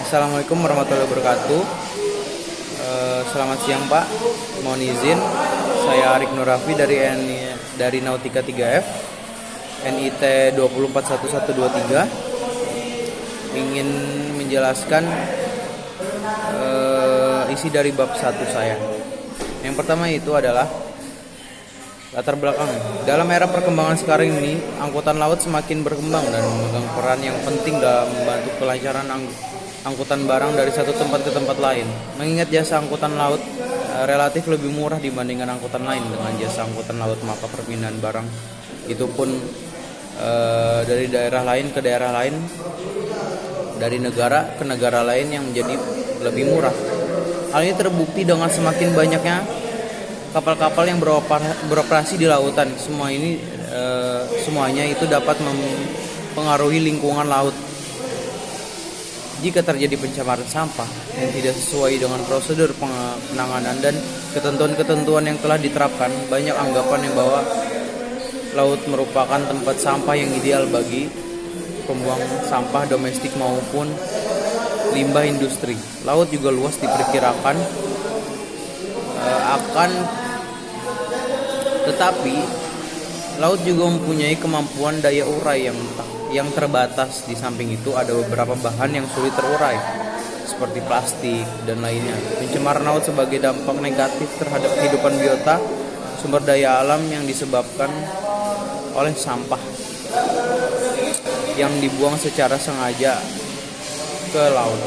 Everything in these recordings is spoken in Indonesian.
Assalamualaikum warahmatullahi wabarakatuh. Selamat siang Pak. Mohon izin, saya Arik Nurafi dari Nautika 3F NIT 241123, ingin menjelaskan isi dari bab 1 saya. Yang pertama itu adalah latar belakang. Dalam era perkembangan sekarang ini, angkutan laut semakin berkembang dan memegang peran yang penting dalam membantu kelancaran angkutan barang dari satu tempat ke tempat lain. Mengingat jasa angkutan laut relatif lebih murah dibandingkan angkutan lain. Dengan jasa angkutan laut, maka perpindahan barang itu pun dari daerah lain ke daerah lain, dari negara ke negara lain yang menjadi lebih murah. Hal ini terbukti dengan semakin banyaknya kapal-kapal yang beroperasi di lautan. Semuanya itu dapat mempengaruhi lingkungan laut. Jika terjadi pencemaran sampah yang tidak sesuai dengan prosedur penanganan dan ketentuan-ketentuan yang telah diterapkan, banyak anggapan yang bahwa laut merupakan tempat sampah yang ideal bagi pembuang sampah domestik maupun limbah industri. Laut juga luas diperkirakan tetapi laut juga mempunyai kemampuan daya urai yang terbatas. Di samping itu ada beberapa bahan yang sulit terurai seperti plastik dan lainnya. Pencemaran laut sebagai dampak negatif terhadap kehidupan biota sumber daya alam yang disebabkan oleh sampah yang dibuang secara sengaja ke laut,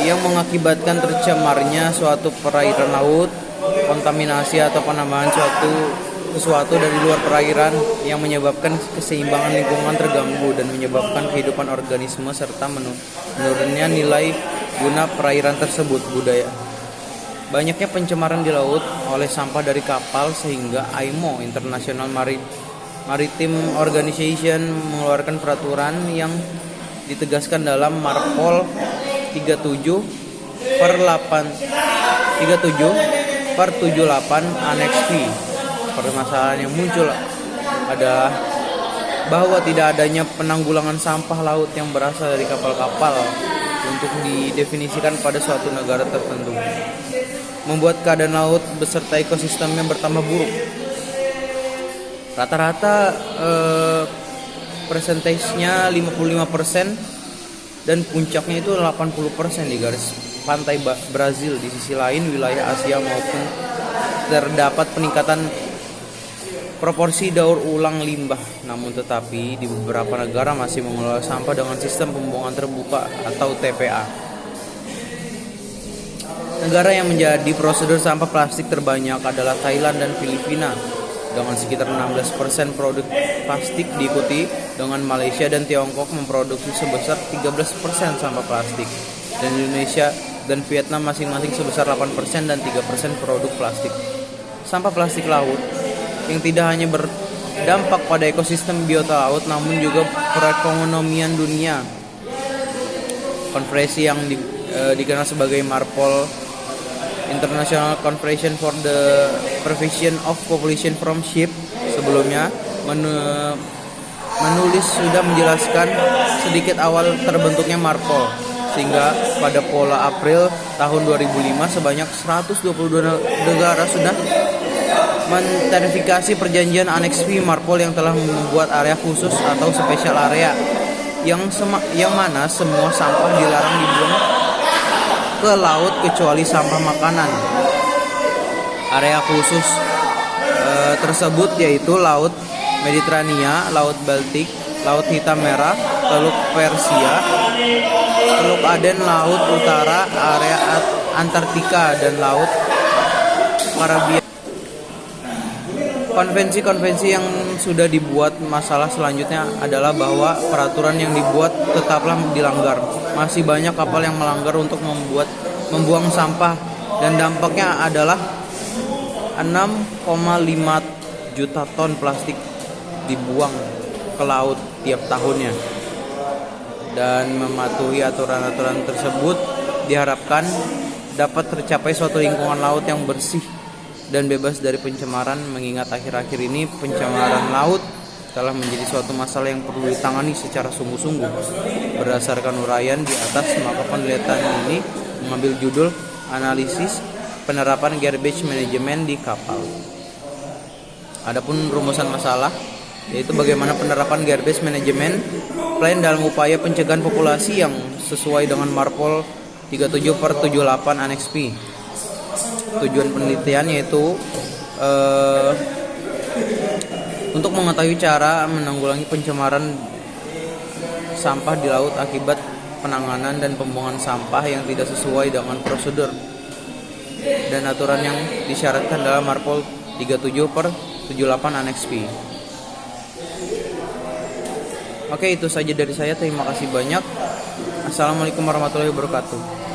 yang mengakibatkan tercemarnya suatu perairan laut, kontaminasi atau penambahan sesuatu dari luar perairan yang menyebabkan keseimbangan lingkungan terganggu dan menyebabkan kehidupan organisme serta menurunnya nilai guna perairan tersebut. Banyaknya pencemaran di laut oleh sampah dari kapal sehingga IMO International Maritime Organization mengeluarkan peraturan yang ditegaskan dalam Marpol 37/78 Annex V. Permasalahan yang muncul adalah bahwa tidak adanya penanggulangan sampah laut yang berasal dari kapal-kapal untuk didefinisikan pada suatu negara tertentu, membuat keadaan laut beserta ekosistemnya bertambah buruk. Rata-rata persentasenya 55% dan puncaknya itu 80% di garis pantai Brazil. Di sisi lain, wilayah Asia maupun terdapat peningkatan proporsi daur ulang limbah. Namun tetapi di beberapa negara masih mengelola sampah dengan sistem pembuangan terbuka atau TPA. Negara yang menjadi prosedur sampah plastik terbanyak adalah Thailand dan Filipina dengan sekitar 16% produk plastik, diikuti dengan Malaysia dan Tiongkok memproduksi sebesar 13% sampah plastik, dan Indonesia dan Vietnam masing-masing sebesar 8% dan 3% produk plastik. Sampah plastik laut yang tidak hanya berdampak pada ekosistem biota laut namun juga perekonomian dunia. Konferensi yang dikenal sebagai Marpol International Conference for the Prevention of Pollution from Ships sebelumnya menulis sudah menjelaskan sedikit awal terbentuknya Marpol, sehingga pada pola April tahun 2005 sebanyak 122 negara sudah menratifikasi perjanjian Annex V Marpol yang telah membuat area khusus atau special area yang mana semua sampah dilarang dibuang ke laut kecuali sampah makanan. Area khusus tersebut yaitu Laut Mediterania, Laut Baltik, Laut Hitam Merah, Teluk Persia, Teluk Aden, Laut Utara, area Antartika, dan Laut Karibia. Konvensi-konvensi yang sudah dibuat, masalah selanjutnya adalah bahwa peraturan yang dibuat tetaplah dilanggar. Masih banyak kapal yang melanggar untuk membuang sampah, dan dampaknya adalah 6,5 juta ton plastik dibuang ke laut tiap tahunnya. Dan mematuhi aturan-aturan tersebut diharapkan dapat tercapai suatu lingkungan laut yang bersih dan bebas dari pencemaran, mengingat akhir-akhir ini pencemaran laut telah menjadi suatu masalah yang perlu ditangani secara sungguh-sungguh. Berdasarkan uraian di atas, maka penelitian ini mengambil judul Analisis Penerapan Garbage Management di Kapal. Adapun rumusan masalah yaitu bagaimana penerapan garbage management plan dalam upaya pencegahan populasi yang sesuai dengan Marpol 37/78 Annex P. Tujuan penelitian yaitu untuk mengetahui cara menanggulangi pencemaran sampah di laut akibat penanganan dan pembuangan sampah yang tidak sesuai dengan prosedur dan aturan yang disyaratkan dalam Marpol 37/78 Annex P. Oke, itu saja dari saya. Terima kasih banyak. Assalamualaikum warahmatullahi wabarakatuh.